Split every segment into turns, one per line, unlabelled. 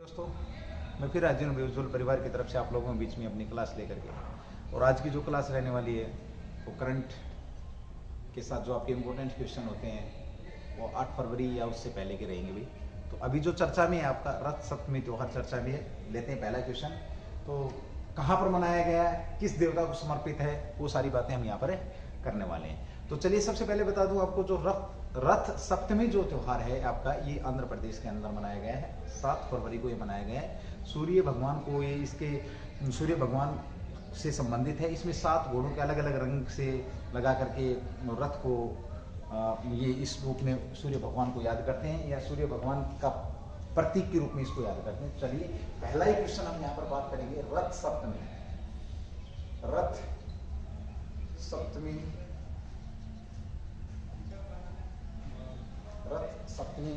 दोस्तों, मैं फिर अर्जुन विजुअल परिवार की तरफ से आप लोगों के बीच में अपनी क्लास लेकर के, और आज की जो क्लास रहने वाली है वो करंट के साथ जो आपके इम्पोर्टेंट क्वेश्चन होते हैं वो 8 फरवरी या उससे पहले के रहेंगे भाई। तो अभी जो चर्चा में है आपका रथ सप्तमी त्योहार चर्चा में है, लेते हैं पहला क्वेश्चन। तो कहाँ पर मनाया गया है, किस देवता को समर्पित है, वो सारी बातें हम यहाँ पर करने वाले हैं। तो चलिए सबसे पहले बता दूं आपको, जो रथ सप्तमी जो त्योहार है आपका, ये आंध्र प्रदेश के अंदर मनाया गया है। 7 फरवरी को ये मनाया गया है। सूर्य भगवान को ये इसके सूर्य भगवान से संबंधित है। इसमें 7 घोड़ों के अलग अलग रंग से लगा करके रथ को ये इस रूप में सूर्य भगवान को याद करते हैं, या सूर्य भगवान का प्रतीक के रूप में इसको याद करते हैं। चलिए पहला ही क्वेश्चन हम यहाँ पर बात करेंगे, रथ सप्तमी। रथ सप्तमी, रथ सप्तमी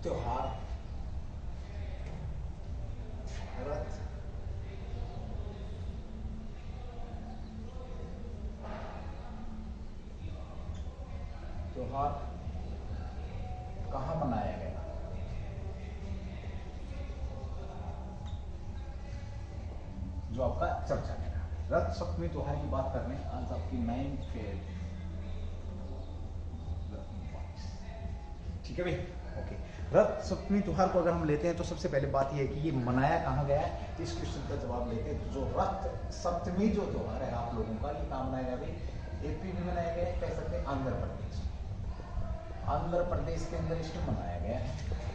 त्योहार, रथ त्योहार कहाँ मनाया गया? जो आपका चर्चा में रहा, रथ सप्तमी त्योहार की बात करने आज आपकी 9 फेब, ठीक है भाई, ओके। रथ सप्तमी त्योहार को अगर हम लेते हैं तो सबसे पहले बात यह है कि ये मनाया कहाँ गया है। इस क्वेश्चन का जवाब लेते हैं। जो रथ सप्तमी जो त्योहार है आप लोगों का, ये कहाँ मनाया गया भाई? एपी में मनाया गया है, कह सकते हैं आंध्र प्रदेश। आंध्र प्रदेश के अंदर इसको मनाया गया है।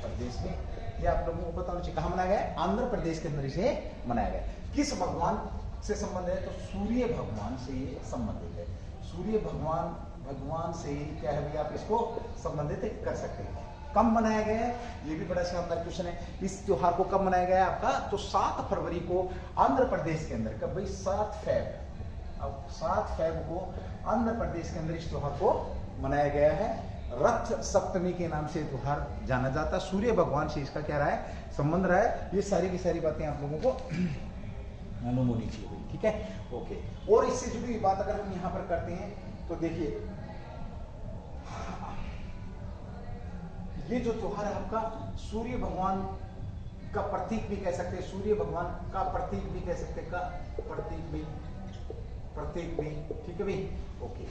प्रदेश में, ये आप लोगों को पता होना चाहिए कहाँ मनाया गया है, आंध्र प्रदेश के अंदर इसे मनाया गया है। किस भगवान से संबंधित है? तो सूर्य भगवान से ये संबंधित है। सूर्य भगवान से क्या है भैया, आप इसको संबंधित कर सकते हैं। कब मनाया गया है? ये भी बड़ा शानदार क्वेश्चन है। इस त्योहार को कब मनाया गया है आपका? तो 7 फरवरी को आंध्र प्रदेश के अंदर। कब भाई? 7 फेब। अब 7 फेब को आंध्र प्रदेश के अंदर इस त्योहार को मनाया गया है। रथ सप्तमी के नाम से त्योहार जाना जाता है। सूर्य भगवान से इसका क्या रहा है, संबंध रहा है। ये सारी की सारी बातें आप लोगों को मालूम होनी चाहिए, ठीक है, ओके। और इससे जुड़ी हुई बात अगर हम यहाँ पर करते हैं तो देखिए, ये जो त्योहार है आपका सूर्य भगवान का प्रतीक भी कह सकते हैं, सूर्य भगवान का प्रतीक भी कह सकते हैं, का प्रतीक भी, ठीक है भाई, ओके।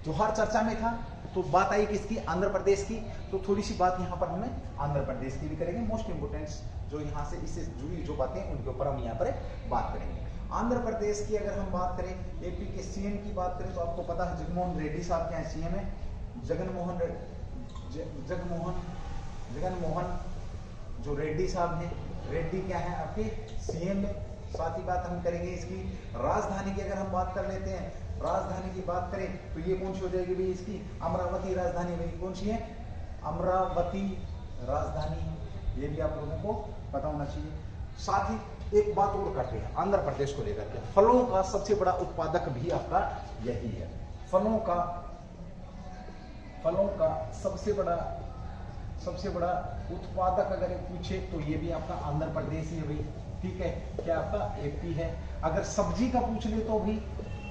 त्योहार चर्चा में था तो बात आई किसकी? आंध्र प्रदेश की। तो थोड़ी सी बात यहाँ पर हमें आंध्र प्रदेश की भी करेंगे। मोस्ट इंपोर्टेंट जो यहाँ से इससे जुड़ी जो बातें उनके ऊपर हम यहाँ पर बात करेंगे। आंध्र प्रदेश की अगर हम बात करें, एपी के सीएम की बात करें तो आपको पता है जगनमोहन रेड्डी साहब क्या है, सीएम है। जगनमोहन जो रेड्डी साहब हैं, रेड्डी क्या है आपके सीएम है। साथ ही बात हम करेंगे इसकी राजधानी की। अगर हम बात कर लेते हैं राजधानी की बात करें तो ये कौन सी हो जाएगी भाई? इसकी अमरावती राजधानी। भाई कौन सी है? अमरावती राजधानी। ये भी आप लोगों को पता होना चाहिए। साथ ही एक बात और करते हैं आंध्र प्रदेश को लेकर के, फलों का सबसे बड़ा उत्पादक भी आपका यही है। फलों का सबसे बड़ा उत्पादक अगर पूछे तो ये भी आपका आंध्र प्रदेश ही है भाई, ठीक है। क्या आपका एपी है। अगर सब्जी का पूछ ले तो भी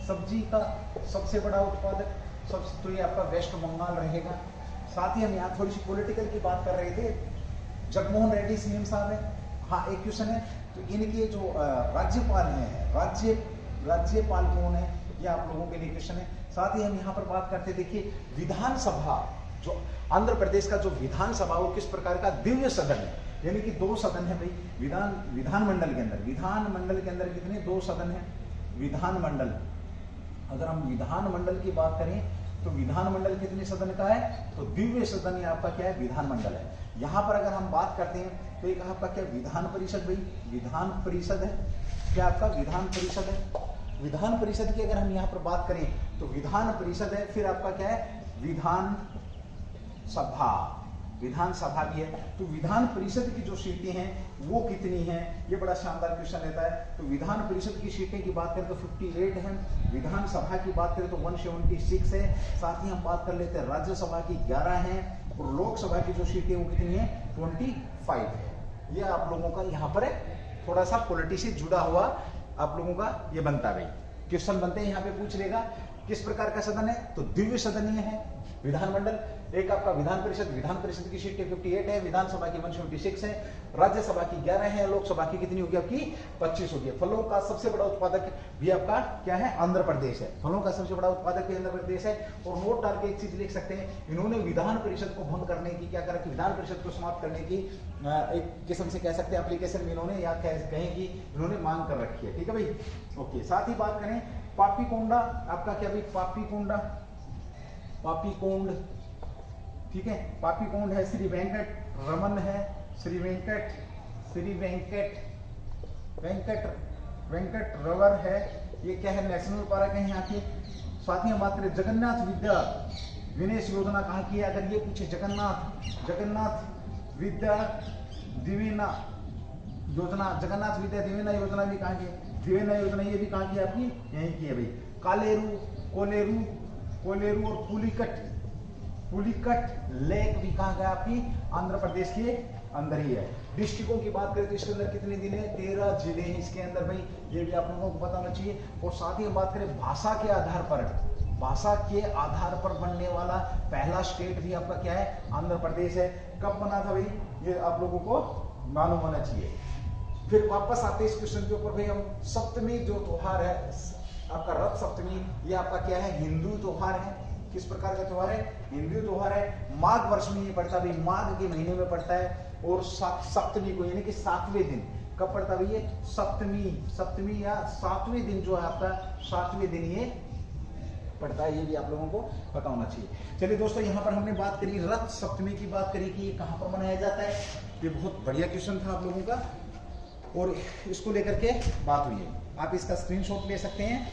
सब्जी का सबसे बड़ा उत्पादक तो ये आपका वेस्ट बंगाल रहेगा। साथ ही हम यहाँ थोड़ी सी पॉलिटिकल की बात कर रहे थे। जगनमोहन रेड्डी सीएम साहब है। हाँ, एक क्वेश्चन है, तो इनके जो राज्यपाल हैं, राज्यपाल कौन है, ये आप लोगों के लिए क्वेश्चन है। साथ ही हम यहाँ पर बात करते, देखिए विधानसभा, जो आंध्र प्रदेश का जो विधानसभा वो किस प्रकार का दिव्य सदन है, यानी कि 2 सदन है भाई विधानमंडल के अंदर कितने? 2 सदन है विधानमंडल। अगर हम विधानमंडल की बात करें तो विधानमंडल कितने सदन का है? तो दिव्य सदन आपका क्या है? विधानमंडल है। यहाँ पर अगर हम बात करते हैं तो एक आपका क्या? विधान परिषद भाई, विधान परिषद है। क्या आपका? विधान परिषद है। विधान परिषद की अगर हम यहाँ पर बात करें तो विधान परिषद है। फिर आपका क्या है? विधानसभा भी है। तो विधान परिषद की जो सीटें हैं वो कितनी हैं? ये बड़ा शानदार क्वेश्चन रहता है। तो विधान परिषद की सीटें की बात करें तो 58 है। विधानसभा की बात करें तो 176 है। साथ ही हम बात कर लेते हैं राज्यसभा की 11 है, और लोकसभा की जो सीटें वो कितनी है? 25 है। ये आप लोगों का यहाँ पर थोड़ा सा पॉलिटिक्स से जुड़ा हुआ आप लोगों का ये बनता है भाई, क्वेश्चन बनते हैं यहाँ पे पूछ लेगा किस प्रकार का सदन है, तो दिव्य सदनीय है विधानमंडल। एक आपका विधान परिषद की सीटें 58 है, विधानसभा की 176 है, राज्यसभा की 11 है, लोकसभा की कितनी होगी आपकी 25 होगी। फलों का सबसे बड़ा उत्पादक भी आपका क्या है, आंध्र प्रदेश है। फलों का सबसे बड़ा उत्पादक भी आंध्र प्रदेश है। और नोट डाल के एक चीज लिख सकते हैं, इन्होंने विधान परिषद को भंग करने की क्या करा कि विधान परिषद को समाप्त करने की एक किस्म से कह सकते हैं एप्लीकेशन में इन्होंने या कहें कि इन्होंने मांग कर रखी है। ठीक है भाई, ओके। साथ ही बात करें पापीकोंडा, आपका क्या भाई पापीकोंडा, पापीकोंड, ठीक है, पापीकोंड है, श्री वेंकट रमन है, श्री वेंकट रवर है, ये क्या है नेशनल पार्क है यहाँ के। साथ ही हम बात करें जगन्नाथ विद्या विनेश योजना कहाँ की है, अगर ये पूछे जगन्नाथ विद्या दिवेना योजना, जगन्नाथ विद्या दिवेना योजना भी कहाँ की है, दिवेना योजना ये भी कहाँ की है आपकी, यहीं की है भाई। कोलेरू और पुलिकट लेक भी कहाँ गया आपकी, आंध्र प्रदेश के अंदर ही है। डिस्ट्रिक्टों की बात करें तो इसके अंदर कितने जिले हैं, 13 जिले हैं इसके अंदर भाई, ये भी आप लोगों को बताना चाहिए। और साथ ही हम बात करें भाषा के आधार पर बनने वाला पहला स्टेट भी आपका क्या है, आंध्र प्रदेश है। कब बना था भाई, ये आप लोगों को मालूम होना चाहिए। फिर वापस आते हैं इस क्वेश्चन के ऊपर भाई, हम सप्तमी जो त्योहार है आपका रथ सप्तमी, ये आपका क्या है, हिंदू त्योहार है। किस प्रकार का त्योहार है, हिंदू त्योहार है। माघ वर्ष में ये पड़ता है, माघ के महीने में पड़ता है। और सप्तमी को यानी कि 7वें दिन कब पड़ता है ये, सप्तमी या 7वें दिन जो है आपका 7वें दिन ये पड़ता है, ये भी आप लोगों को पता होना चाहिए। चलिए दोस्तों, यहाँ पर हमने बात करी रथ सप्तमी की बात करी कि ये कहाँ पर मनाया जाता है। ये बहुत बढ़िया क्वेश्चन था आप लोगों का और इसको लेकर के बात हुई है। आप इसका स्क्रीनशॉट ले सकते हैं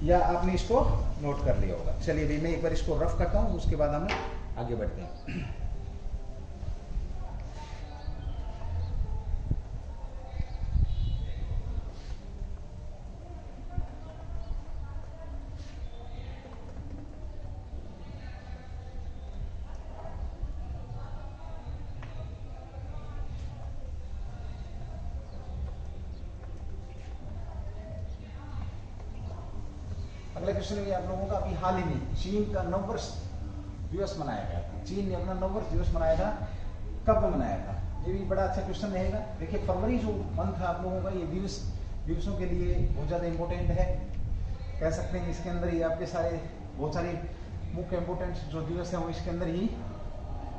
या आपने इसको नोट कर लिया होगा। चलिए भाई मैं एक बार इसको रफ करता हूँ, उसके बाद हम आगे बढ़ते हैं। अगला क्वेश्चन है आप लोगों का, अभी हाल ही में चीन का नववर्ष दिवस मनाया गया था। चीन ने अपना नववर्ष दिवस मनाया था, कब मनाया था, ये भी बड़ा अच्छा क्वेश्चन रहेगा। देखिए फरवरी जो मंथ है आप लोगों का, ये दिवसों के लिए बहुत ज़्यादा इंपॉर्टेंट है, कह सकते हैं। इसके अंदर ही आपके बहुत सारे मुख्य इंपॉर्टेंट जो दिवस हैं वो इसके अंदर ही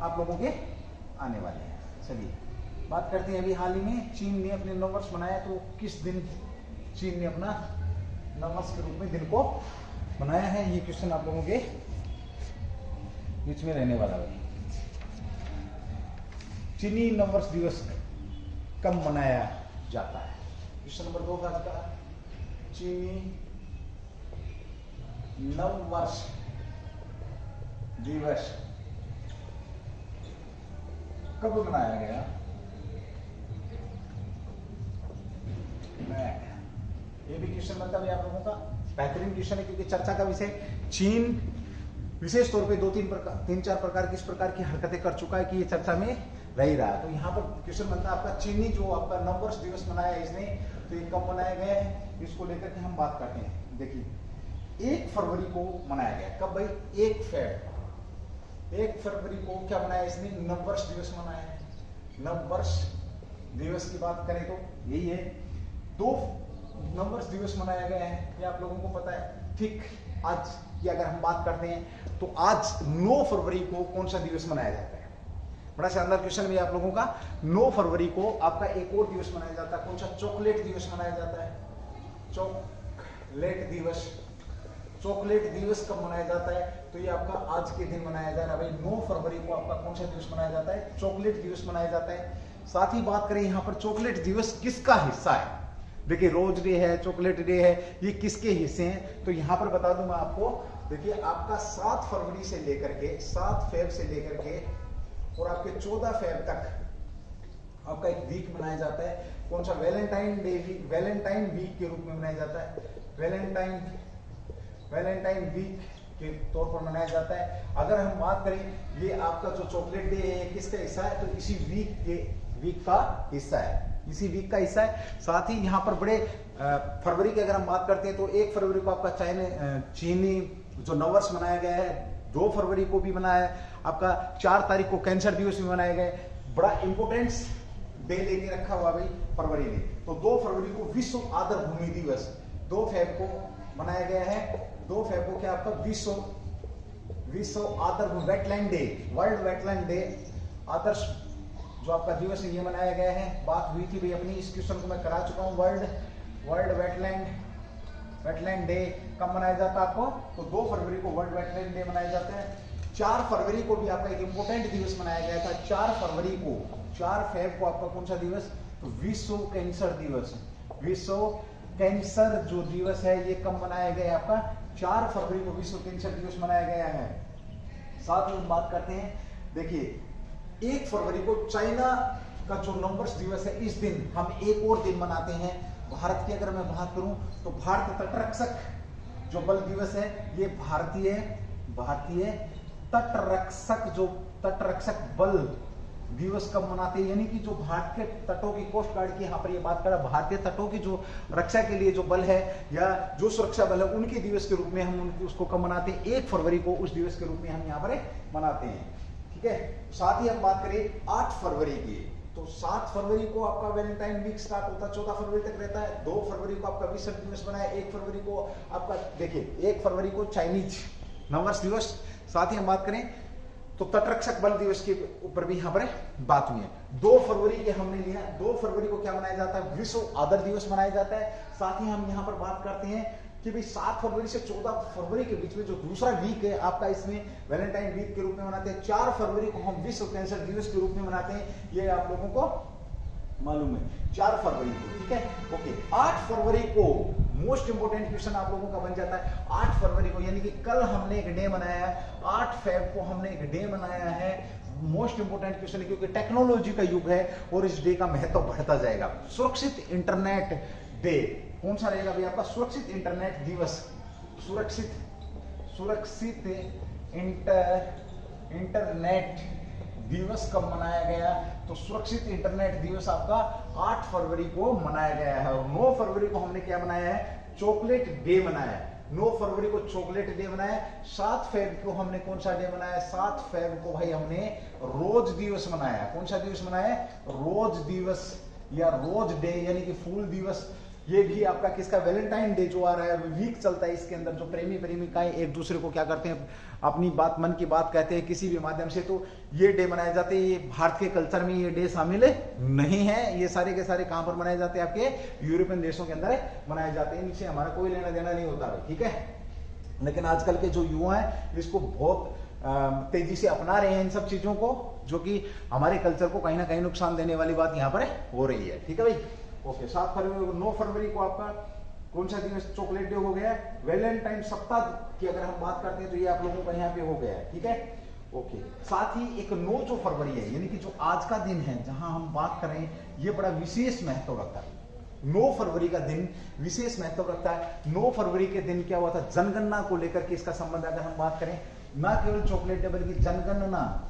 आप लोगों के आने वाले हैं। चलिए बात करते हैं, अभी हाल ही में चीन ने अपने नववर्ष मनाया, तो किस दिन चीन ने अपना नववर्ष के रूप में दिन को मनाया है, ये क्वेश्चन आप लोगों के बीच में रहने वाला है। चीनी नववर्ष दिवस कब मनाया जाता है, क्वेश्चन नंबर 2 आज का। चीनी नववर्ष दिवस कब मनाया गया, ये भी क्वेश्चन बनता है आप लोगों का, बेहतरीन क्वेश्चन है क्योंकि चर्चा का विषय चीन विशेष तौर पे 3-4 प्रकार किस प्रकार की हरकतें कर चुका है कि ये चर्चा में रह ही रहा है। तो यहाँ पर क्वेश्चन बनता है आपका चीनी जो आपका नववर्ष दिवस मनाया इसने, तो ये कब मनाया गया है, इसको लेकर के हम बात करते हैं। देखिए 1 फरवरी को मनाया गया, कब भाई, 1 फरवरी को क्या मनाया इसने, नववर्ष दिवस मनाया है। नववर्ष दिवस की बात करें तो यही है। 2 नववर्ष दिवस मनाया गया है, ये आप लोगों को पता है। ठीक आज की अगर हम बात करते हैं तो आज 9 फरवरी को कौन सा दिवस मनाया जाता है, बड़ा शानदार क्वेश्चन भी आप लोगों का। 9 फरवरी को आपका एक और दिवस मनाया जाता है, कौन सा, चॉकलेट दिवस मनाया जाता है। चॉकलेट दिवस कब मनाया जाता है, तो ये आपका आज के दिन मनाया जा रहा है भाई। 9 फरवरी को आपका कौन सा दिवस मनाया जाता है, चॉकलेट दिवस मनाया जाता है। साथ ही बात करें यहाँ पर चॉकलेट दिवस किसका हिस्सा है, देखिए रोज डे है, चॉकलेट डे है, ये किसके हिस्से हैं, तो यहाँ पर बता दूं मैं आपको। देखिए आपका 7 फरवरी से लेकर के 7 फेब से लेकर के और आपके 14 फेब तक आपका एक वीक मनाया जाता है, कौन सा, valentine day week, valentine week के रूप में मनाया जाता है। वैलेंटाइन वीक के तौर पर मनाया जाता है। अगर हम बात करें ये आपका जो चॉकलेट डे है किसका हिस्सा है, तो इसी वीक का हिस्सा है, इसी वीक का हिस्सा है। साथ ही यहाँ पर बड़े फरवरी की अगर हम बात करते हैं तो 1 फरवरी को आपका चीनी जो नववर्ष मनाया गया है 2 फरवरी को भी मनाया आपका, 4 तारीख को कैंसर दिवस भी मनाया गया। बड़ा इंपोर्टेंस डे लेके रखा हुआ भाई फरवरी ने। तो 2 फरवरी को विश्व आदर भूमि दिवस 2 फेब को मनाया गया है। 2 फेब को क्या आपका विश्व आदर wetland day, world wetland day, आदर्श जो आपका दिवस है ये मनाया गया है। बात हुई थी भाई अपनी, इस क्वेश्चन को मैं करा चुका हूं। वर्ल्ड वेटलैंड डे कब मनाया जाता है आपको? तो 2 फरवरी को वर्ल्ड वेटलैंड डे मनाया जाता है। 4 फरवरी को भी आपका एक इंपोर्टेंट दिवस मनाया गया था। 4 फरवरी को, 4 फेब को आपका कौन सा दिवस? तो विश्व कैंसर दिवस। विश्व कैंसर जो दिवस है ये कब मनाया गया आपका? 4 फरवरी को विश्व कैंसर दिवस मनाया गया है। साथ में हम बात करते हैं, देखिए 1 फरवरी को चाइना का जो नंबर्स दिवस है, इस दिन हम एक और दिन मनाते हैं। भारत की अगर मैं बात करूं तो भारत तटरक्षक जो बल दिवस है ये भारतीय तटरक्षक बल दिवस कब मनाते हैं? यानी कि जो भारत के तटों की कोस्ट गार्ड की यहाँ पर ये बात करा, भारतीय तटों की जो रक्षा के लिए जो बल है या जो सुरक्षा बल है उनके दिवस के रूप में हम उसको कब मनाते हैं? 1 फरवरी को उस दिवस के रूप में हम यहाँ पर मनाते हैं। ठीक है, साथ ही हम बात करें 8 फरवरी की, तो 7 फरवरी को आपका वैलेंटाइन वीक स्टार्ट होता है, 14 फरवरी तक रहता है। 2 फरवरी को आपका विश्व दिवस बनाया, 1 फरवरी को आपका, देखिए 1 फरवरी को चाइनीज नववर्ष दिवस। साथ ही हम बात करें तो तटरक्षक बल दिवस के ऊपर भी यहाँ पर बात हुई है। 2 फरवरी के हमने लिया, 2 फरवरी को क्या मनाया जाता है? विश्व आदर दिवस मनाया जाता है। साथ ही हम यहाँ पर बात करते हैं कि भाई 7 फरवरी से 14 फरवरी के बीच में जो दूसरा वीक है आपका, इसमें वैलेंटाइन वीक के रूप में मनाते हैं। 4 फरवरी को हम विश्व कैंसर दिवस के रूप में मनाते हैं, ये आप लोगों को मालूम है। 4 फरवरी को, ठीक है, ओके। 8 फरवरी को मोस्ट इंपोर्टेंट क्वेश्चन आप लोगों का बन जाता है। 8 फरवरी को यानी कि कल हमने एक डे मनाया है, 8 फेब को हमने एक डे मनाया है। मोस्ट इंपोर्टेंट क्वेश्चन है क्योंकि टेक्नोलॉजी का युग है और इस डे का महत्व बढ़ता जाएगा। सुरक्षित इंटरनेट डे कौन सा रहेगा भाई आपका? सुरक्षित इंटरनेट दिवस। सुरक्षित इंटरनेट दिवस कब मनाया गया? तो सुरक्षित इंटरनेट दिवस आपका 8 फरवरी को मनाया गया है। और 9 फरवरी को हमने क्या मनाया है? चॉकलेट डे मनाया है। 9 फरवरी को चॉकलेट डे मनाया। 7 फेब को हमने कौन सा डे मनाया? 7 फेब को भाई हमने रोज दिवस मनाया। कौन सा दिवस मनाया? रोज दिवस या रोज डे यानी कि फूल दिवस। ये भी आपका किसका? वैलेंटाइन डे जो आ रहा है, वीक चलता है, इसके अंदर जो प्रेमी प्रेमिकाएं एक दूसरे को क्या करते हैं, अपनी बात, मन की बात कहते हैं किसी भी माध्यम से, तो ये डे मनाए जाते हैं। ये भारत के कल्चर में ये डे शामिल नहीं है। ये सारे के सारे कहां पर मनाए जाते हैं? आपके यूरोपियन देशों के अंदर मनाए जाते हैं। इनसे हमारा कोई लेना देना नहीं होता है, ठीक है। लेकिन आजकल के जो युवा है इसको बहुत तेजी से अपना रहे हैं इन सब चीजों को, जो कि हमारे कल्चर को कहीं ना कहीं नुकसान देने वाली बात यहाँ पर हो रही है, ठीक है भाई, ओके। 7 फरवरी को, 9 फरवरी को आपका कौन सा दिवस? चॉकलेट डे हो गया। वैलेंटाइन सप्ताह की अगर हम बात करते हैं तो ये आप लोगों का यहाँ पे हो गया है, ठीक है, ओके। साथ ही एक 9 जो फरवरी है यानी कि जो आज का दिन है जहां हम बात करें, ये बड़ा विशेष महत्व रखता है। 9 फरवरी का दिन विशेष महत्व रखता है। 9 फरवरी के दिन क्या हुआ था? जनगणना को लेकर के इसका संबंध अगर हम बात करें, ना केवल चॉकलेट डे बल्कि जनगणना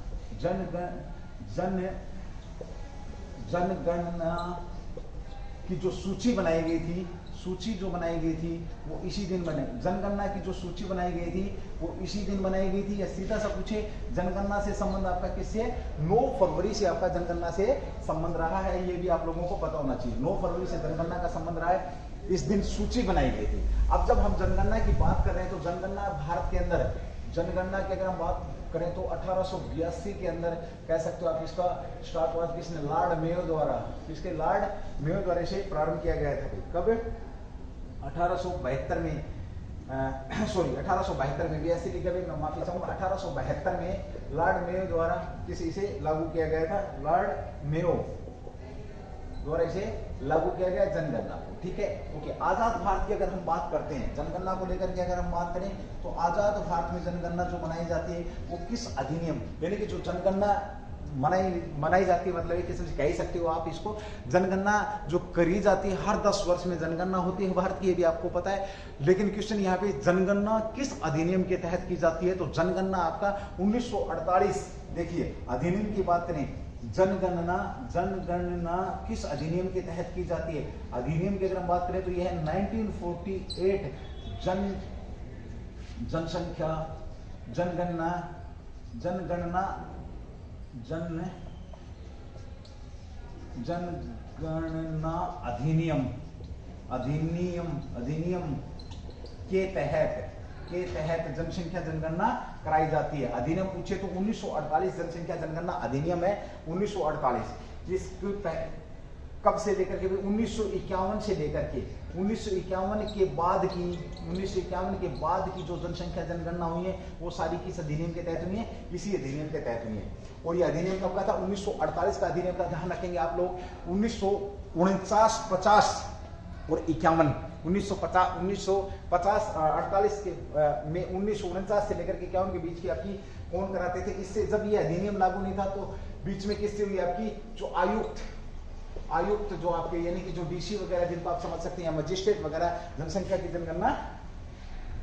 की जो सूची बनाई गई थी, वो इसी दिन बने। जनगणना की जो सूची बनाई गई थी वो इसी दिन बनाई गई थी। या सीधा सा पूछे, जनगणना से संबंध आपका किससे? 9 फरवरी से आपका जनगणना से संबंध रहा है, ये भी आप लोगों को पता होना चाहिए। 9 फरवरी से जनगणना का संबंध रहा है, इस दिन सूची बनाई गई थी। अब जब हम जनगणना की बात कर रहे हैं तो जनगणना भारत के अंदर, जनगणना की अगर हम बात करें तो 1882 के अंदर कह सकते हो आप, इसका स्टार्ट हुआ किसने? लॉर्ड मेयो द्वारा। किसके? लॉर्ड मेयो द्वारा से प्रारंभ किया गया था। कब? 1872 में, सॉरी 1872 में, 82 लिखा भी, मैं माफी चाहूंगा, 1872 में लॉर्ड मेयो द्वारा इसे लागू किया गया था। लॉर्ड मेयो द्वारा इसे लागू किया गया जनगणना को, ठीक है, ओके। आजाद भारत की अगर हम बात करते हैं, जनगणना को लेकर के अगर हम बात करें तो आजाद भारत में जनगणना जो बनाई जाती है वो किस अधिनियम, यानी कि जो जनगणना मनाई जाती है, मतलब एक किस्म से कह सकते हो आप इसको, जनगणना जो करी जाती है, हर 10 वर्ष में जनगणना होती है भारत की, ये भी आपको पता है। लेकिन क्वेश्चन यहाँ पे, जनगणना किस अधिनियम के तहत की जाती है? तो जनगणना आपका 1948, देखिए अधिनियम की बात करें, जनगणना किस अधिनियम के तहत की जाती है? अधिनियम की अगर हम बात करें तो यह है 1948 जनसंख्या जनगणना जनगणना जनगणना अधिनियम के तहत जनसंख्या जनगणना कराई जाती है। अधिनियम पूछे तो 1948 जनसंख्या जनगणना अधिनियम है 1948, जिसकी कब से लेकर के 1951 से लेकर के 1951 के बाद की जो जनसंख्या जनगणना हुई है वो सारी किस अधिनियम के तहत हुई है, इसी अधिनियम के तहत हुई है। और ये अधिनियम कब का था, 1948 का अधिनियम का ध्यान रखेंगे आप लोग। 1949, 50 और 51, 1948 के में 1949 से लेकर के 51 के बीच की आपकी कौन कराते थे। इससे जब ये अधिनियम लागू नहीं था तो बीच में किससे हुई आपकी जो आयुक्त जो आपके यानी कि जो डीसी वगैरह जिनको आप समझ सकते हैं, मजिस्ट्रेट वगैरह जनसंख्या की जनगणना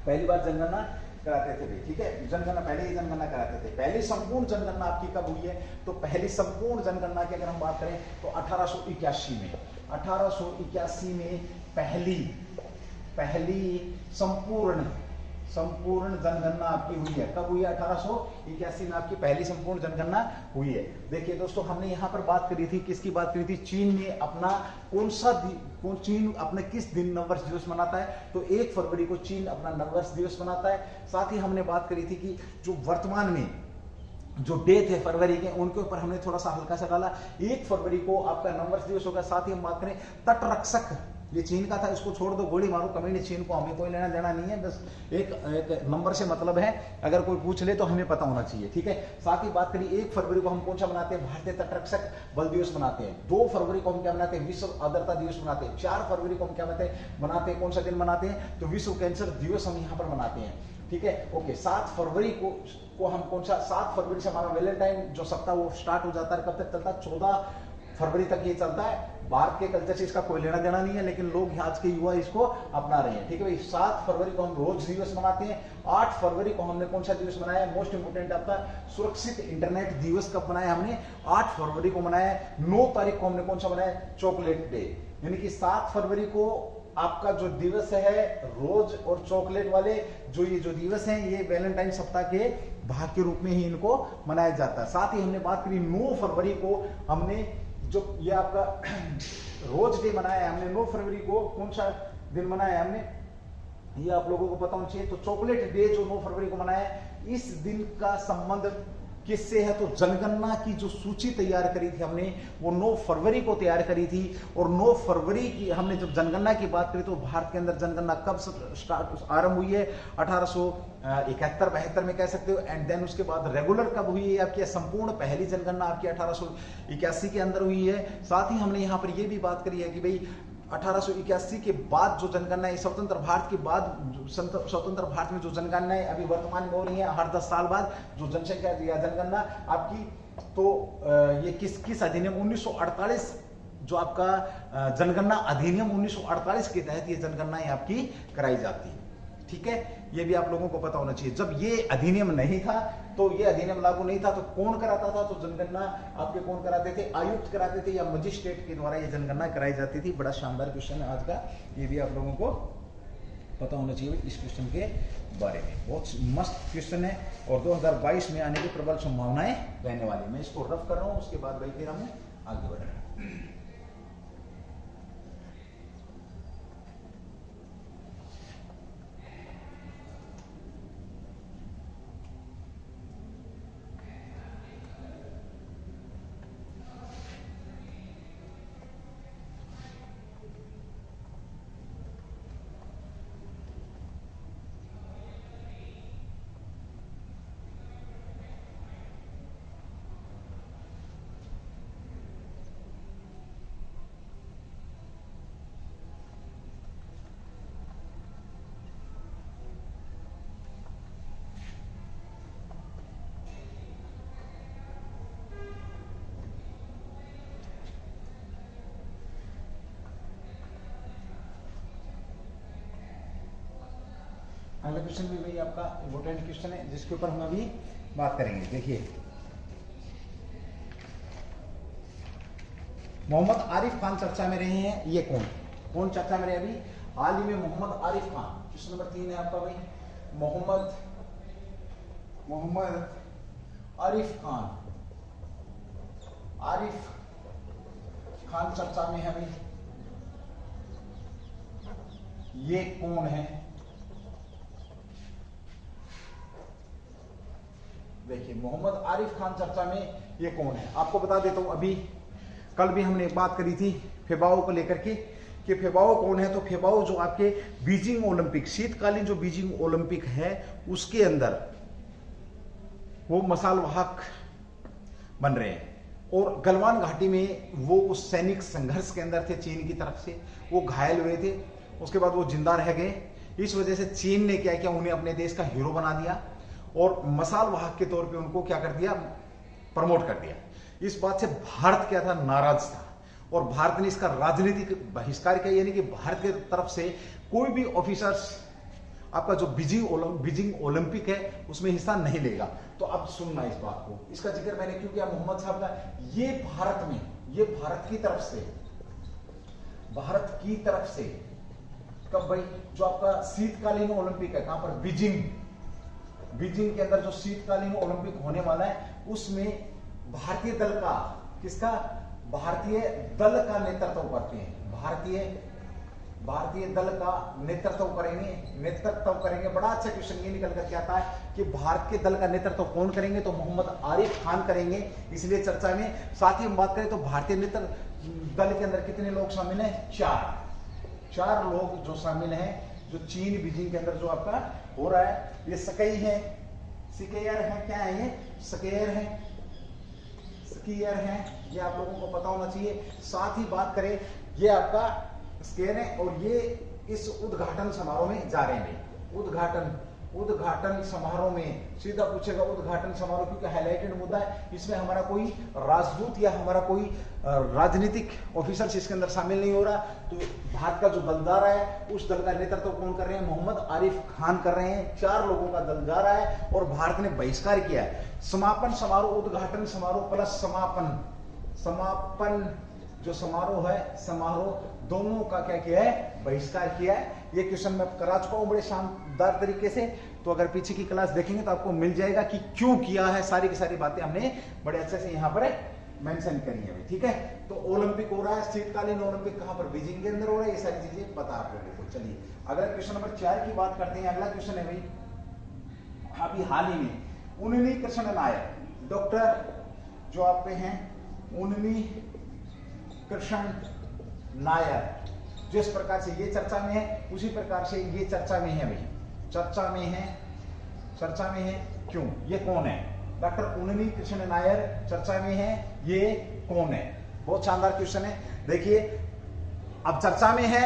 पहली बार जनगणना कराते थे भाई, ठीक है। जनगणना पहले ही जनगणना कराते थे। पहली संपूर्ण जनगणना आपकी कब हुई है, तो पहली संपूर्ण जनगणना की अगर हम बात करें तो 1881 में पहली संपूर्ण जनगणना आपकी हुई है। कब हुई है, 1881 में आपकी पहली संपूर्ण जनगणना हुई है। देखिए दोस्तों, हमने यहाँ पर बात करी थी, किसकी बात करी थी, चीन में अपना चीन अपने किस दिन नववर्ष दिवस मनाता है, तो 1 फरवरी को चीन अपना नववर्ष दिवस मनाता है। साथ ही हमने बात करी थी कि जो वर्तमान में जो डेट है फरवरी के, उनके ऊपर हमने थोड़ा सा हल्का सा डाला। 1 फरवरी को आपका नववर्ष दिवस होगा। साथ ही हम बात करें तटरक्षक, ये चीन का था, इसको छोड़ दो, गोली मारो कमेंट, चीन को हमें कोई लेना देना नहीं है, बस एक नंबर से मतलब है, अगर कोई पूछ ले तो हमें पता होना चाहिए, ठीक है। साथ ही बात करिए 1 फरवरी को हम कौन सा मनाते हैं, भारतीय तटरक्षक बल दिवस मनाते हैं। 2 फरवरी को हम क्या मनाते हैं, विश्व आर्द्रता दिवस मनाते हैं। 4 फरवरी को हम क्या मनाते हैं, कौन सा दिन मनाते हैं, तो विश्व कैंसर दिवस हम यहाँ पर मनाते हैं, ठीक है, ओके। 7 फरवरी को हम कौन सा, 7 फरवरी से हमारा वैलेंटाइन जो सप्ताह वो स्टार्ट हो जाता है, कब तक चलता है, 14 फरवरी तक ये चलता है। भारत के कल्चर से इसका कोई लेना देना नहीं है, लेकिन लोग आज के युवा इसको अपना रहे हैं, ठीक है भाई। 7 फरवरी को हम रोज दिवस मनाते हैं। 8 फरवरी को हमने कौन सा दिवस मनाया, मोस्ट इंपोर्टेंट आपका सुरक्षित इंटरनेट दिवस कब मनाया हमने, 8 फरवरी को मनाया। 9 तारीख को हमने कौन सा मनाया, चॉकलेट डे, यानी कि 7 फरवरी को आपका जो दिवस है रोज और चॉकलेट वाले जो ये जो दिवस हैं, ये वैलेंटाइन सप्ताह के भाग के रूप में ही इनको मनाया जाता है। साथ ही हमने बात करी 9 फरवरी को हमने जो ये आपका रोज डे मनाया है हमने। 9 फरवरी को कौन सा दिन मनाया है हमने, ये आप लोगों को पता होना चाहिए। तो चॉकलेट डे जो 9 फरवरी को मनाया है, इस दिन का संबंध किससे है, तो जनगणना की जो सूची तैयार करी थी हमने वो 9 फरवरी को तैयार करी थी। और 9 फरवरी की हमने जब जनगणना की बात करी तो भारत के अंदर जनगणना कब आरंभ हुई है, 1871-72 में कह सकते हो। एंड देन उसके बाद रेगुलर कब हुई है आपकी, संपूर्ण पहली जनगणना आपकी 1881 के अंदर हुई है। साथ ही हमने यहाँ पर यह भी बात करी है कि भाई 1881 के बाद जो जनगणना है, स्वतंत्र भारत के बाद स्वतंत्र भारत में जो जनगणना है अभी वर्तमान में हो रही है, हर 10 साल बाद जो जनसंख्या या जनगणना आपकी, तो ये किस अधिनियम 1948 जो आपका जनगणना अधिनियम 1948 के तहत ये जनगणना आपकी कराई जाती है, ठीक है। ये भी आप लोगों को पता होना चाहिए। जब ये अधिनियम नहीं था, तो ये अधिनियम लागू नहीं था, तो कौन कराता था, तो जनगणना आपके कौन कराते थे, आयुक्त कराते थे या मजिस्ट्रेट के द्वारा ये जनगणना कराई जाती थी। बड़ा शानदार क्वेश्चन है आज का, ये भी आप लोगों को पता होना चाहिए इस क्वेश्चन के बारे में। बहुत मस्त क्वेश्चन है और 2022 में आने की प्रबल संभावनाएं रहने वाली। मैं इसको रफ कर रहा हूँ, उसके बाद भाई फिर हम आगे बढ़ रहे हैं। अगला क्वेश्चन भी भाई आपका इम्पोर्टेंट क्वेश्चन है, जिसके ऊपर हम अभी बात करेंगे। देखिए, मोहम्मद आरिफ खान चर्चा में रहे हैं। ये कौन चर्चा में रहे अभी हाल ही में, मोहम्मद आरिफ खान। क्वेश्चन नंबर 3 है आपका भाई, मोहम्मद मोहम्मद आरिफ खान। आरिफ खान चर्चा में है भाई। ये कौन है? देखिए मोहम्मद आरिफ खान चर्चा में ये कौन है? आपको बता देता हूं, अभी कल भी हमने एक बात करी थी फेबाओ को लेकर के कि फेबाओ कौन है। तो फेबाओ जो आपके बीजिंग ओलंपिक, शीतकालीन जो बीजिंग ओलंपिक है उसके अंदर वो मसाल वाहक बन रहे हैं। और गलवान घाटी में वो उस सैनिक संघर्ष के अंदर थे चीन की तरफ से, वो घायल हुए थे, उसके बाद वो जिंदा रह गए। इस वजह से चीन ने क्या किया, उन्हें अपने देश का हीरो बना दिया और मसाल वाहक के तौर पे उनको क्या कर दिया, प्रमोट कर दिया। इस बात से भारत क्या था, नाराज था और भारत ने इसका राजनीतिक बहिष्कार किया, यानी कि भारत की तरफ से कोई भी ऑफिसर्स आपका जो बीजिंग ओलंपिक है उसमें हिस्सा नहीं लेगा। तो अब सुनना इस बात को, इसका जिक्र मैंने क्यों किया मोहम्मद साहब का, ये भारत में, ये भारत की तरफ से कब भाई, जो आपका शीतकालीन ओलंपिक है, कहां पर, बीजिंग के अंदर जो शीतकालीन ओलंपिक होने वाला है उसमें भारतीय दल का, किसका, भारतीय दल का नेतृत्व करते हैं, भारतीय दल का नेतृत्व करेंगे। बड़ा अच्छा क्वेश्चन ये निकल करके आता है कि भारत के दल का नेतृत्व कौन करेंगे, तो मोहम्मद आरिफ खान करेंगे, इसलिए चर्चा में। साथ ही हम बात करें तो भारतीय दल के अंदर कितने लोग शामिल हैं, चार लोग जो शामिल हैं, जो चीन बीजिंग के अंदर जो आपका हो रहा है। ये स्कीयर है, क्या है ये, स्कीयर है, ये आप लोगों को पता होना चाहिए। साथ ही बात करें, ये आपका स्केयर है और ये इस उद्घाटन समारोह में जा रहे हैं। उद्घाटन समारोह में सीधा पूछेगा, उद्घाटन समारोह क्योंकि हाईलाइटेड मुद्दा है, इसमें हमारा कोई राजदूत या हमारा कोई राजनीतिक ऑफिसर्स इसके अंदर शामिल नहीं हो रहा। तो भारत का जो दल है उस दल का नेतृत्व कौन कर रहे हैं, मोहम्मद आरिफ खान कर रहे हैं। 4 लोगों का दल जा रहा है और भारत ने बहिष्कार किया है। समापन समारोह, उद्घाटन समारोह प्लस समापन जो समारोह है, दोनों का क्या किया है, बहिष्कार किया है। ये क्वेश्चन मैं करा चुका हूं बड़े शानदार तरीके से, तो अगर पीछे की क्लास देखेंगे तो आपको मिल जाएगा कि क्यों किया है। सारी की सारी बातें हमने बड़े अच्छे से यहाँ पर मेंशन करी है, ठीक है। तो ओलंपिक हो रहा है, शीतकालीन ओलंपिक कहां पर, बीजिंग के अंदर हो रहा है, ये सारी चीजें बता आप लोगों को। चलिए अगला क्वेश्चन नंबर 4 की बात करते हैं। अगला क्वेश्चन है भाई, अभी हाल ही में उन्नी कृष्ण नायर, डॉक्टर जो आपके हैं उन्नी कृष्ण नायर, जिस प्रकार से ये चर्चा में है उसी प्रकार से ये चर्चा में है भाई, चर्चा में है। क्यों, ये कौन है, डॉक्टर उन्नी कृष्ण नायर चर्चा में है, ये कौन है। बहुत शानदार क्वेश्चन है। देखिए अब चर्चा में है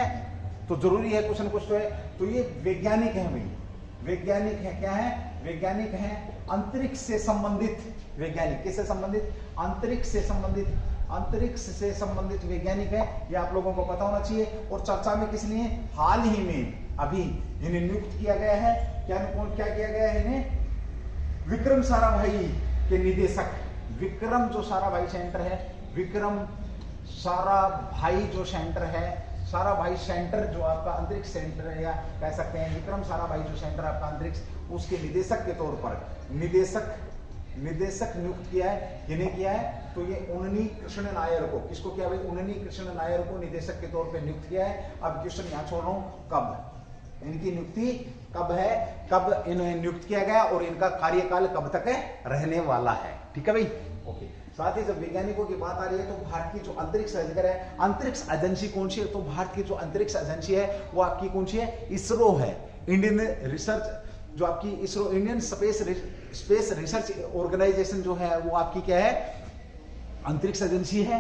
तो जरूरी है कुछ न कुछ तो है। तो ये वैज्ञानिक है भाई, वैज्ञानिक है, क्या है, वैज्ञानिक है, अंतरिक्ष से संबंधित वैज्ञानिक, किससे संबंधित, अंतरिक्ष से संबंधित वैज्ञानिक है, ये आप लोगों को पता होना चाहिए। और चर्चा में किस लिए, हाल ही में अभी इन्हें नियुक्त किया गया है, क्या किया गया है इन्हें, विक्रम साराभाई के निदेशक, विक्रम जो साराभाई सेंटर है, विक्रम साराभाई जो सेंटर है, साराभाई सेंटर जो आपका अंतरिक्ष सेंटर है, या कह सकते हैं विक्रम साराभाई जो सेंटर आपका अंतरिक्ष, उसके निदेशक के तौर पर निदेशक नियुक्त किया है। किन्हें किया है, तो ये उन्नी कृष्ण नायर को, किसको किया भाई, उन्नी कृष्ण नायर को निदेशक के तौर पर नियुक्त किया है। अब क्वेश्चन यहां छोड़ रहा हूं, कब इनकी नियुक्ति कब है, कब इन्हें नियुक्त किया गया और इनका कार्यकाल कब तक है रहने वाला है, ठीक है भाई, ओके। साथ ही जब वैज्ञानिकों की बात आ रही है तो भारत की जो अंतरिक्ष है, अंतरिक्ष एजेंसी कौन सी है, तो भारत की जो अंतरिक्ष एजेंसी है वो आपकी कौन सी है, इसरो है, इंडियन रिसर्च जो आपकी ISRO, Indian space research organisation जो है वो आपकी क्या है, अंतरिक्ष एजेंसी है।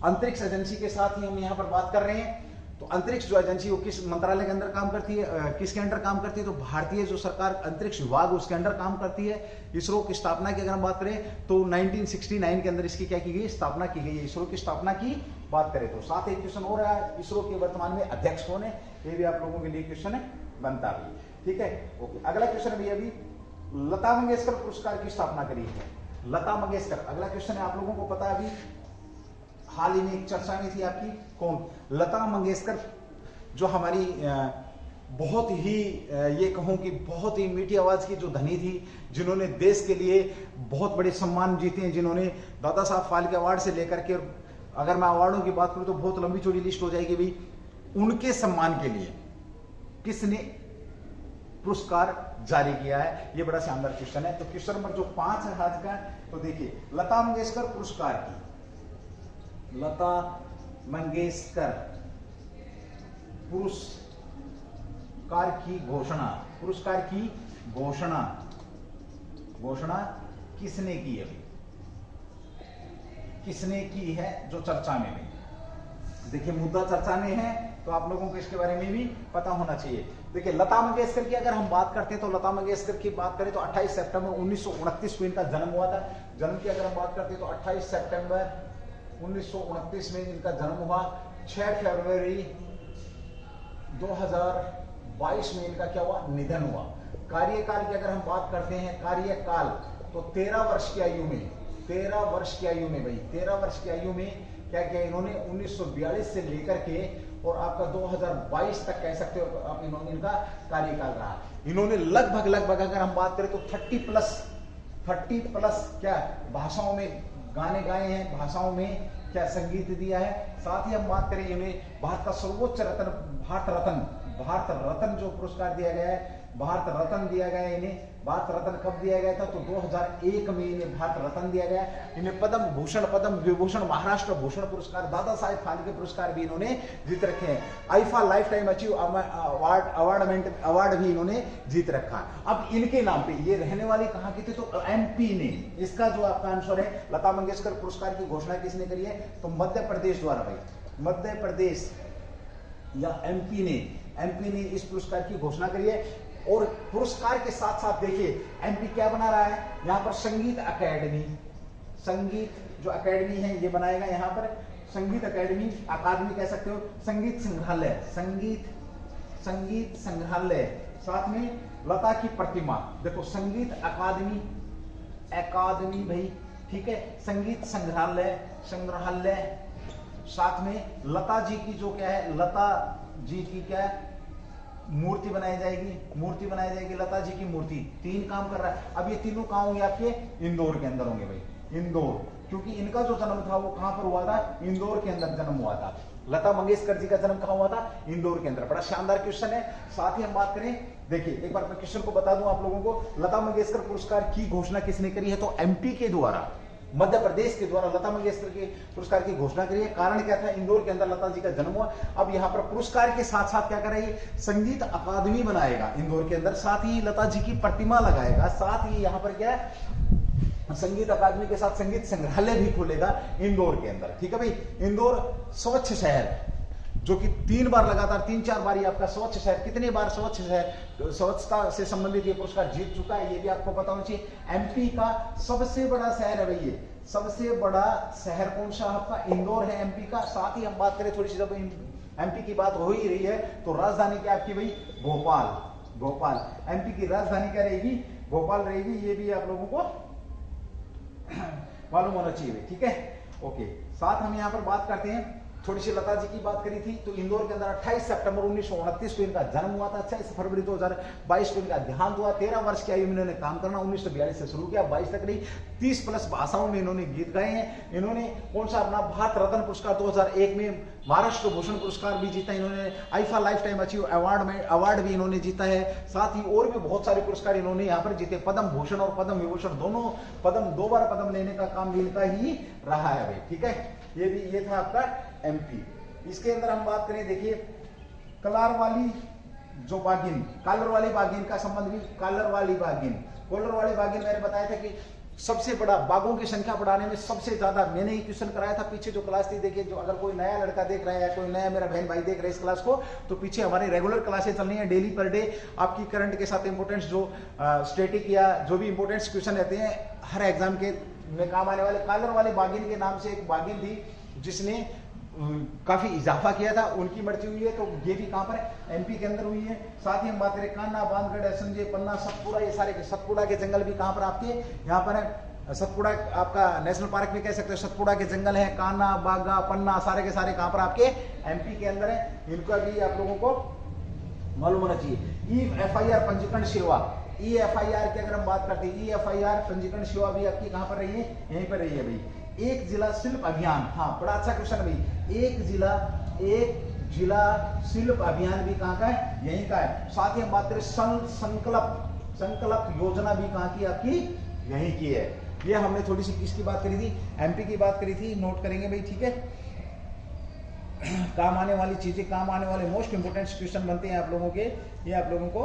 अंतरिक्ष एजेंसी के साथ ही हम यहाँ पर बात कर रहे हैं। तो अंतरिक्ष जो एजेंसी वो किस मंत्रालय के अंदर काम करती है, किसके अंडर काम करती है, तो भारतीय जो सरकार अंतरिक्ष विभाग उसके अंडर काम करती है। इसरो की स्थापना की अगर हम बात करें तो 1969 के अंदर इसकी क्या की गई, स्थापना की गई है। इसरो की स्थापना की बात करें तो साथ ही क्वेश्चन हो रहा है, इसरो के वर्तमान में अध्यक्ष कौन है, ये भी आप लोगों के लिए क्वेश्चन बनता है, ठीक है, ओके। अगला क्वेश्चन भी अभी लता मंगेशकर पुरस्कार की स्थापना करी है, लता मंगेशकर। अगला क्वेश्चन है, आप लोगों को पता है अभी हाल ही में एक चर्चा में थी आपकी, कौन, लता मंगेशकर जो हमारी बहुत ही ये कहूं कि बहुत ही मीठी आवाज की जो धनी थी, जिन्होंने देश के लिए बहुत बड़े सम्मान जीते हैं, जिन्होंने दादा साहब फाल्के अवार्ड से लेकर के, अगर मैं अवार्डों की बात करूं तो बहुत लंबी चौड़ी लिस्ट हो जाएगी भाई, उनके सम्मान के लिए किसने पुरस्कार जारी किया है? ये बड़ा शानदार क्वेश्चन है। तो क्वेश्चन नंबर जो 5 है आज का, तो देखिए लता मंगेशकर पुरस्कार की, लता मंगेशकर पुरस्कार की घोषणा, पुरस्कार की घोषणा किसने की है? किसने की है जो चर्चा में है? देखिए मुद्दा चर्चा में है तो आप लोगों को इसके बारे में भी पता होना चाहिए। देखिए लता मंगेशकर की अगर हम बात करते हैं तो लता मंगेशकर की बात करें तो 28 सितंबर 1929 को इनका जन्म हुआ था। जन्म की अगर हम बात करते हैं तो 28 सितंबर 1929 में इनका जन्म हुआ। 6 फरवरी 2022 में इनका क्या हुआ? निधन हुआ। कार्यकाल की अगर हम बात करते हैं, कार्यकाल तो 13 वर्ष की आयु में, 13 वर्ष की आयु में भाई, 13 वर्ष की आयु में क्या किया इन्होंने? 1942 से लेकर के और आपका 2022 तक कह सकते हो आप, इन्होंने इनका कार्यकाल रहा। इन्होंने लगभग अगर हम बात करें तो 30 प्लस क्या भाषाओं में गाने गाए हैं, भाषाओं में क्या संगीत दिया है। साथ ही हम बात करें इन्हें भारत का सर्वोच्च रत्न, भारत रत्न जो पुरस्कार दिया गया है, भारत रत्न दिया गया है इन्हें। भारत रत्न कब दिया गया था? तो 2001 में इन्हें भारत रत्न दिया गया। इन्हें पद्म भूषण, पद्म विभूषण, महाराष्ट्र भूषण पुरस्कार, दादा साहेब फाल्के पुरस्कार भी इन्होंने जीत रखे हैं। IIFA life time achieve award भी इन्होंने जीत रखा। अब इनके नाम पे ये रहने वाली कहाँ की थी? तो एमपी ने। इसका जो आपका आंसर है, लता मंगेशकर पुरस्कार की घोषणा किसने करी है? तो मध्य प्रदेश द्वारा भाई, मध्य प्रदेश या एमपी ने इस पुरस्कार की घोषणा करी है। और पुरस्कार के साथ साथ देखिए एमपी क्या बना रहा है, यहां पर संगीत अकेडमी, संगीत जो अकेडमी है ये बनाएगा यहां पर, संगीत अकादमी कह सकते हो, संगीत संग्रहालय, साथ में लता की प्रतिमा। देखो संगीत अकादमी भाई, ठीक है, संगीत संग्रहालय, साथ में लता जी की जो क्या है, लता जी की क्या है, मूर्ति बनाई जाएगी, लता जी की मूर्ति। 3 काम कर रहा है। अब ये तीनों कहां होंगे? आपके इंदौर के अंदर होंगे भाई, इंदौर, क्योंकि इनका जो जन्म था वो कहां पर हुआ था? इंदौर के अंदर जन्म हुआ था। लता मंगेशकर जी का जन्म कहां हुआ था? इंदौर के अंदर। बड़ा शानदार क्वेश्चन है। साथ ही हम बात करें, देखिए एक बार मैं क्वेश्चन को बता दूं आप लोगों को, लता मंगेशकर पुरस्कार की घोषणा किसने करी है? तो एमपी के द्वारा, मध्य प्रदेश के द्वारा लता मंगेशकर के पुरस्कार की घोषणा करी है। कारण क्या था? इंदौर के अंदर लता जी का जन्म हुआ। अब यहाँ पर पुरस्कार के साथ साथ क्या करेगी? संगीत अकादमी बनाएगा इंदौर के अंदर, साथ ही लता जी की प्रतिमा लगाएगा, साथ ही यहाँ पर क्या है, संगीत अकादमी के साथ संगीत संग्रहालय भी खोलेगा इंदौर के अंदर। ठीक है भाई। इंदौर स्वच्छ शहर, जो कि 3 बार लगातार, 3-4 बार आपका स्वच्छ शहर, कितने बार स्वच्छ शहर, स्वच्छता से संबंधित ये पुरस्कार जीत चुका है, ये भी आपको पता होना चाहिए। एमपी का सबसे बड़ा शहर है भाई, ये सबसे बड़ा शहर कौन सा आपका? इंदौर है एमपी का। साथ ही हम बात करें थोड़ी सी, जब एमपी की बात हो ही रही है तो राजधानी क्या आपकी भाई? भोपाल। एमपी की राजधानी क्या रहेगी? भोपाल रहेगी। ये भी आप लोगों को मालूम होना चाहिए, ठीक है, ओके। साथ हम यहाँ पर बात करते हैं, थोड़ी सी लता जी की बात करी थी, तो इंदौर के अंदर 28 सितंबर 1929 को इनका जन्म हुआ था। 6 फरवरी 2022 को इनका देहांत हुआ। 13 वर्ष की आयु में इन्होंने काम करना 1942 से शुरू किया, 22 तक रही। 30 प्लस भाषाओं में इन्होंने गीत गाए हैं। इन्होंने कौन सा अपना भारत रत्न पुरस्कार 2001 में, महाराष्ट्र भूषण पुरस्कार भी जीता इन्होंने, IIFA life time achieve award भी इन्होंने जीता है। साथ ही और भी बहुत सारे पुरस्कार इन्होंने यहाँ पर जीते। पद्म भूषण और पद्म विभूषण दोनों, पद्म 2 बार पद्म लेने का काम भी इनका ही रहा है भाई, ठीक है। ये था आपका एमपी। इसके अंदर हम बात करें, देखिए कलार वाली जो बागिन, कालर वाली बागिन का संबंध भी, कोलर वाली बागिन मैंने बताया था कि सबसे बड़ा बागों की संख्या बढ़ाने में सबसे ज्यादा, मैंने ही क्वेश्चन कराया था पीछे जो क्लास थी। देखिए जो अगर कोई नया लड़का देख रहा है या कोई नया मेरा बहन भाई देख रहा है इस क्लास को, तो पीछे हमारे रेगुलर क्लासेस चल रही हैं, डेली पर डे आपकी करंट के साथ इंपोर्टेंस जो स्टैटिक या जो भी इंपोर्टेंस क्वेश्चन रहते हैं हर एग्जाम के में काम आने वाले। कालर वाले बागिन के नाम से एक बागिन थी जिसने काफी इजाफा किया था, उनकी मृत्यु हुई है। तो ये भी कहां पर है? एमपी के अंदर हुई है। साथ ही हम बात करें कान्हा, बांधगढ़, संजय, पन्ना, सतपुड़ा, ये सारे के सतपुड़ा के जंगल भी कहां पर आपके यहाँ पर है? सतपुड़ा आपका नेशनल पार्क भी कह सकते हो, सतपुड़ा के जंगल है। कान्हा, बागा, पन्ना सारे के सारे कहां पर आपके? एमपी के अंदर है। इनका भी आप लोगों को मालूम होना चाहिए। ई FIR पंजीकरण सेवा, ई FIR की अगर हम बात करते हैं, ई FIR पंजीकरण सेवा भी आपकी कहां पर रही है, यहीं पर रही है भाई। एक जिला शिल्प अभियान, हाँ बड़ा अच्छा क्वेश्चन भाई। एक जिला शिल्प अभियान भी कहां का है, यहीं का है। साथ ही हम बात करें संकल्प योजना भी कहां की, आपकी यहीं की है। ये हमने थोड़ी सी किसकी बात करी थी, MP की बात करी थी, नोट करेंगे भाई, ठीक है। काम आने वाली चीजें, काम आने वाले मोस्ट इंपोर्टेंट क्वेश्चन बनते हैं आप लोगों के, ये आप लोगों को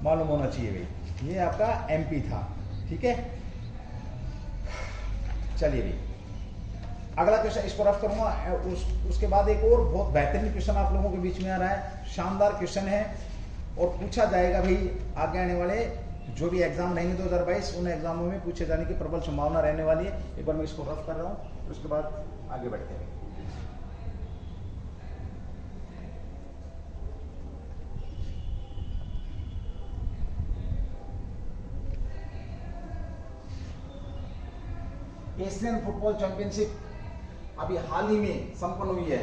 मालूम होना चाहिए भाई। ये आपका MP था, ठीक है। चलिए भाई अगला क्वेश्चन, इसको रफ करूंगा। उसके बाद एक और बहुत बेहतरीन क्वेश्चन आप लोगों के बीच में आ रहा है, शानदार क्वेश्चन है और पूछा जाएगा भाई आगे आने वाले जो भी एग्जाम रहेंगे 2022, उन एग्जामों में पूछे जाने की प्रबल संभावना रहने वाली है। एक बार मैं इसको रफ कर रहा हूं, उसके बाद आगे बढ़ते हैं। एशियन फुटबॉल चैंपियनशिप अभी हाल ही में संपन्न हुई है,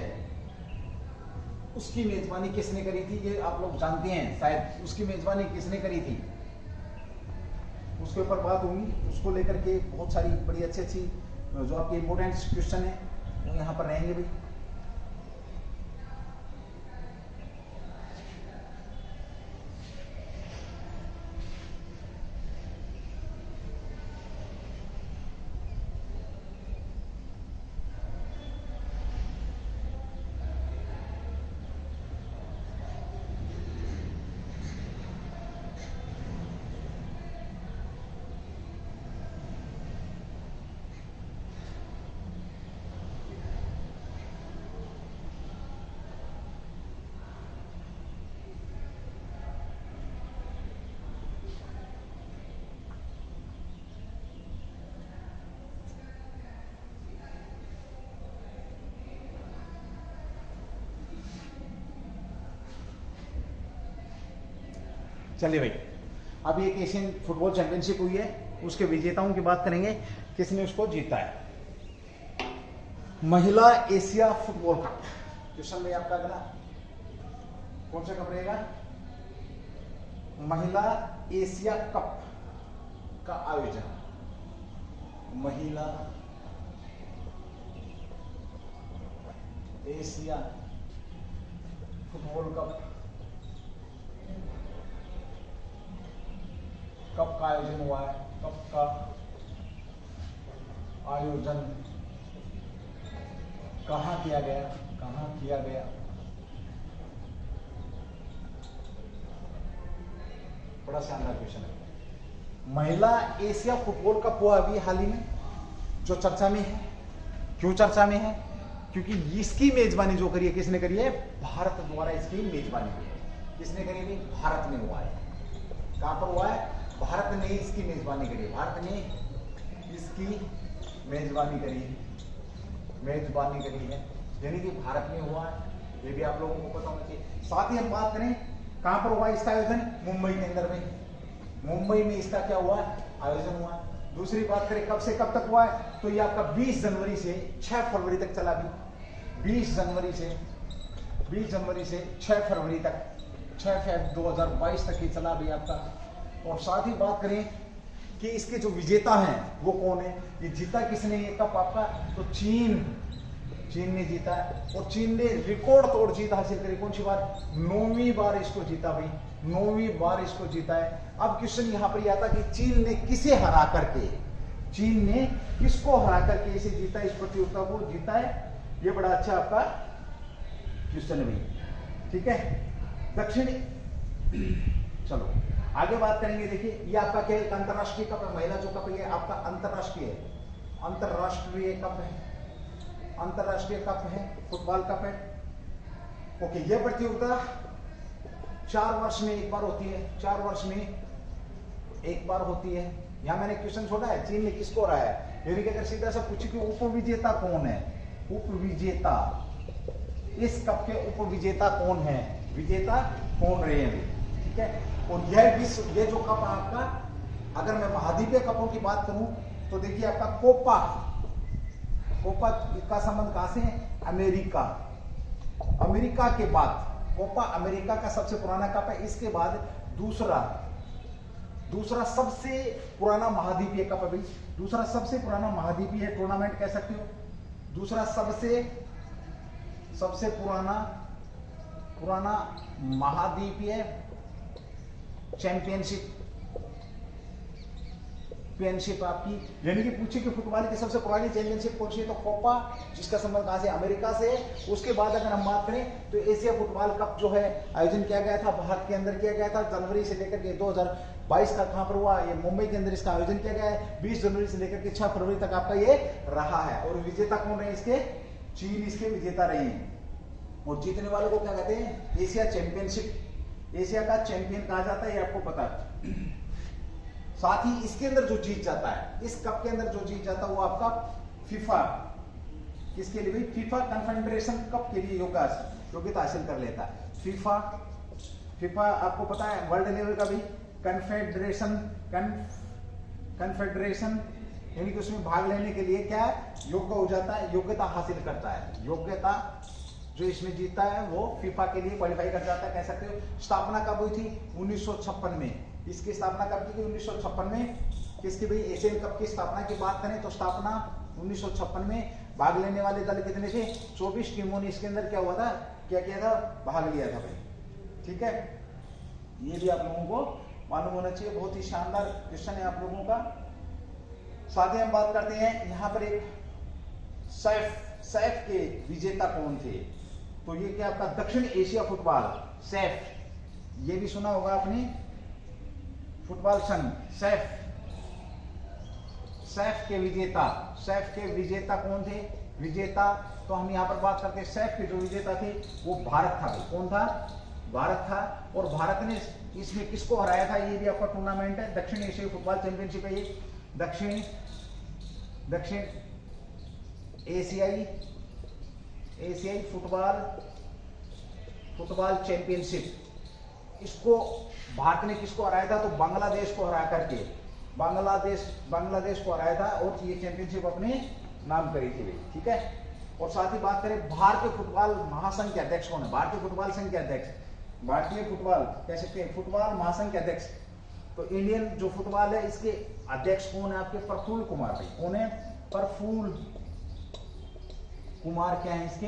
उसकी मेजबानी किसने करी थी, ये आप लोग जानते हैं शायद। उसकी मेजबानी किसने करी थी उसके ऊपर बात होगी, उसको लेकर के बहुत सारी बड़ी अच्छी जो आपके इंपोर्टेंट क्वेश्चन है वो यहाँ पर रहेंगे भाई। चलिए भाई अब एक एशियन फुटबॉल चैंपियनशिप हुई है, उसके विजेताओं की बात करेंगे, किसने उसको जीता है। महिला एशिया फुटबॉल कप, क्वेश्चन भाई आपका अगला कौन सा कप रहेगा, महिला एशिया कप का आयोजन, महिला एशिया फुटबॉल कप कब का आयोजन हुआ है, कब का आयोजन कहां किया गया, कहां किया गया। बड़ा शानदार क्वेश्चन है। महिला एशिया फुटबॉल कप हुआ अभी हाल ही में, जो चर्चा में है। क्यों चर्चा में है, क्योंकि इसकी मेजबानी जो करी है, किसने करी है, भारत द्वारा इसकी मेजबानी हुई है। किसने करी है, भारत में हुआ है। कहां पर हुआ है, भारत ने इसकी मेजबानी करी है, भारत ने इसकी मेजबानी करी है, मेजबानी करी है, यानी कि भारत में हुआ है। ये भी आप लोगों को पता होना चाहिए। साथ ही हम बात करें कहां पर हुआ इसका आयोजन, मुंबई के अंदर में, मुंबई में इसका क्या हुआ, आयोजन हुआ। दूसरी बात करें कब से कब तक हुआ है, तो ये आपका 20 जनवरी से 6 फरवरी तक चला भी, 20 जनवरी से 6 फरवरी तक, 6 फरवरी 2022 तक ही चला भी आपका। और साथ ही बात करें कि इसके जो विजेता हैं वो कौन है, ये जीता किसने ये कप आपका, तो चीन ने जीता है। और चीन ने रिकॉर्ड तोड़ जीत हासिल करी, कौन सी बार, 9वीं बार इसको जीता भाई, 9वीं बार इसको जीता है। अब क्वेश्चन यहां पर यह था कि चीन ने किसे हरा करके, चीन ने किसको हरा करके इसे जीता, इस प्रतियोगिता को जीता है। ये बड़ा अच्छा आपका क्वेश्चन है भाई, ठीक है। दक्षिणी, चलो आगे बात करेंगे। देखिए ये आपका क्या एक अंतरराष्ट्रीय कप है, महिला जो कप है आपका अंतरराष्ट्रीय कप है, अंतरराष्ट्रीय कप है, फुटबॉल कप है। ओके, ये प्रतियोगिता 4 वर्ष में एक बार होती है, 4 वर्ष में एक बार होती है। यहां मैंने क्वेश्चन छोड़ा है, चीन ने किसको हराया है, यानी कि अगर सीधा सा पूछे कि उपविजेता कौन है, उपविजेता, इस कप के उपविजेता कौन है, विजेता कौन रहे हैं, ठीक है। और यह विश्व, ये जो कप है आपका, अगर मैं महाद्वीपीय कपों की बात करूं तो देखिए आपका कोपा का संबंध कहां से है, अमेरिका के बाद कोपा अमेरिका का सबसे पुराना कप है। इसके बाद दूसरा सबसे पुराना महाद्वीपीय कप है भाई, दूसरा सबसे पुराना महाद्वीपीय टूर्नामेंट कह सकते हो। दूसरा सबसे पुराना महाद्वीपीय चैंपियनशिप आपकी, यानी कि पूछे कि फुटबॉल की सबसे पुरानी चैंपियनशिप कौन सी है, तो कोपा, जिसका संबंध कहां से, अमेरिका से। उसके बाद अगर हम बात करें तो एशिया फुटबॉल कप जो है आयोजन किया गया था, भारत के अंदर किया गया था, जनवरी से लेकर के 2022 का कहां पर हुआ, ये मुंबई के अंदर इसका आयोजन किया गया है। 20 जनवरी से लेकर के 6 फरवरी तक आपका ये रहा है। और विजेता कौन रहे इसके, चीन इसके विजेता रहे हैं। और जीतने वालों को क्या कहते हैं, एशिया चैंपियनशिप, एशिया का चैंपियन कहा जाता है, ये आपको पता है। साथ ही इसके अंदर जो जीत जाता है, इस कप के अंदर जो जीत जाता है वो आपका फीफा, किसके लिए भाई, फीफा कन्फेडरेशन कप के लिए योग्यता हासिल कर लेता है। फीफा आपको पता है वर्ल्ड लेवल का भी कन्फेडरेशन, यानी कि उसमें भाग लेने के लिए क्या योग्य हो जाता है, योग्यता हासिल करता है। योग्यता जो इसमें जीतता है वो फीफा के लिए क्वालिफाई कर जाता है, कह सकते हो। स्थापना कब हुई थी, 1956 में। इसकी स्थापना कब की थी, 1956 में। किसकी भाई, एशियन कप की स्थापना की बात करें तो स्थापना 1956 में। भाग लेने वाले दल कितने थे, 24 टीमों ने इसके अंदर क्या हुआ था, क्या किया था, भाग लिया था भाई। ठीक है, ये भी आप लोगों को मालूम होना चाहिए। बहुत ही शानदार क्वेश्चन है आप लोगों का। साथ ही हम बात करते हैं यहाँ पर एक सैफ के विजेता कौन थे, तो ये क्या आपका दक्षिण एशिया फुटबॉल सैफ, ये भी सुना होगा आपने, फुटबॉल संघ सैफ के विजेता कौन थे, विजेता तो हम यहां पर बात करते हैं सैफ के जो विजेता थे वो भारत था भाई। कौन था, भारत था। और भारत ने इसमें किसको हराया था, ये भी आपका टूर्नामेंट है, दक्षिण एशियाई फुटबॉल चैंपियनशिप है ये, दक्षिण एशियाई फुटबॉल चैंपियनशिप। इसको भारत ने किसको हराया था, तो बांग्लादेश को हरा करके, बांग्लादेश को हराया था और ये चैंपियनशिप अपने नाम करी थी भाई। ठीक है, और साथ ही बात करें भारतीय फुटबॉल महासंघ के अध्यक्ष कौन है, भारतीय फुटबॉल संघ के अध्यक्ष, भारतीय फुटबॉल कह सकते हैं फुटबॉल महासंघ के अध्यक्ष, तो इंडियन जो फुटबॉल है इसके अध्यक्ष कौन है आपके, प्रफुल्ल कुमार भाई। कौन है, प्रफुल्ल कुमार क्या है इसके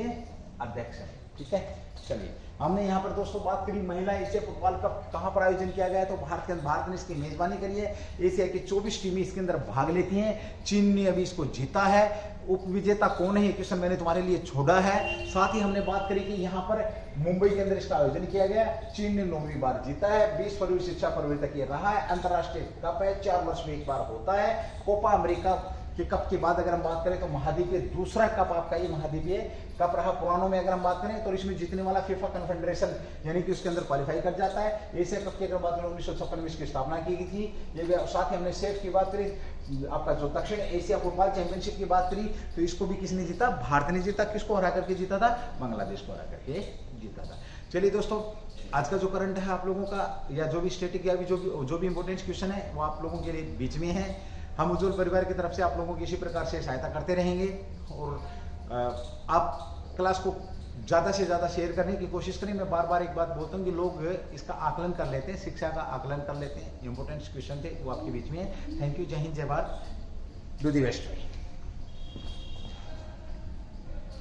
अध्यक्ष है। ठीक है, चलिए हमने यहाँ पर दोस्तों बात करी महिला एशिया फुटबॉल कप कहाँ पर आयोजन किया गया है, तो भारत ने इसकी मेजबानी करी है। एशिया की 24 टीमें इसके अंदर भाग लेती हैं। चीन ने अभी इसको जीता है। उप विजेता कौन है, ये क्वेश्चन मैंने तुम्हारे लिए छोड़ा है। साथ ही हमने बात करी कि यहाँ पर मुंबई के अंदर इसका आयोजन किया गया। चीन ने 9वीं बार जीता है। 20 फरवरी से 6 फरवरी तक ये रहा है। अंतरराष्ट्रीय कप है, 4 वर्ष में एक बार होता है। कोपा अमेरिका के कप के बाद अगर हम बात करें तो महाद्वीपीय दूसरा कप आपका ये महाद्वीपीय कप रहा। पुरानों में अगर हम बात करें तो इसमें जीतने वाला फीफा कन्फेडरेशन यानी कि उसके अंदर क्वालिफाई कर जाता है। एशिया कप की अगर बात करें 1956 में इसकी स्थापना की गई थी। ये साथ ही हमने सेफ की बात करी, आपका जो दक्षिण एशिया फुटबॉल चैंपियनशिप की बात करी तो इसको भी किसने जीता, भारत ने जीता। किसको हरा करके जीता था, बांग्लादेश को हरा करके जीता था। चलिए दोस्तों, आज का जो करंट है आप लोगों का या जो भी स्टैटिक या जो भी इंपॉर्टेंट क्वेश्चन है वो आप लोगों के लिए बीच में है। हम उज्जवल परिवार की तरफ से आप लोगों की इसी प्रकार से सहायता करते रहेंगे और आप क्लास को ज़्यादा से ज़्यादा शेयर करने की कोशिश करें। मैं बार बार एक बात बोलता हूँ कि लोग इसका आकलन कर लेते हैं, शिक्षा का आकलन कर लेते हैं। इंपॉर्टेंट क्वेश्चन थे वो आपके बीच में है। थैंक यू, जय हिंद, जय भारत, डू दी बेस्ट।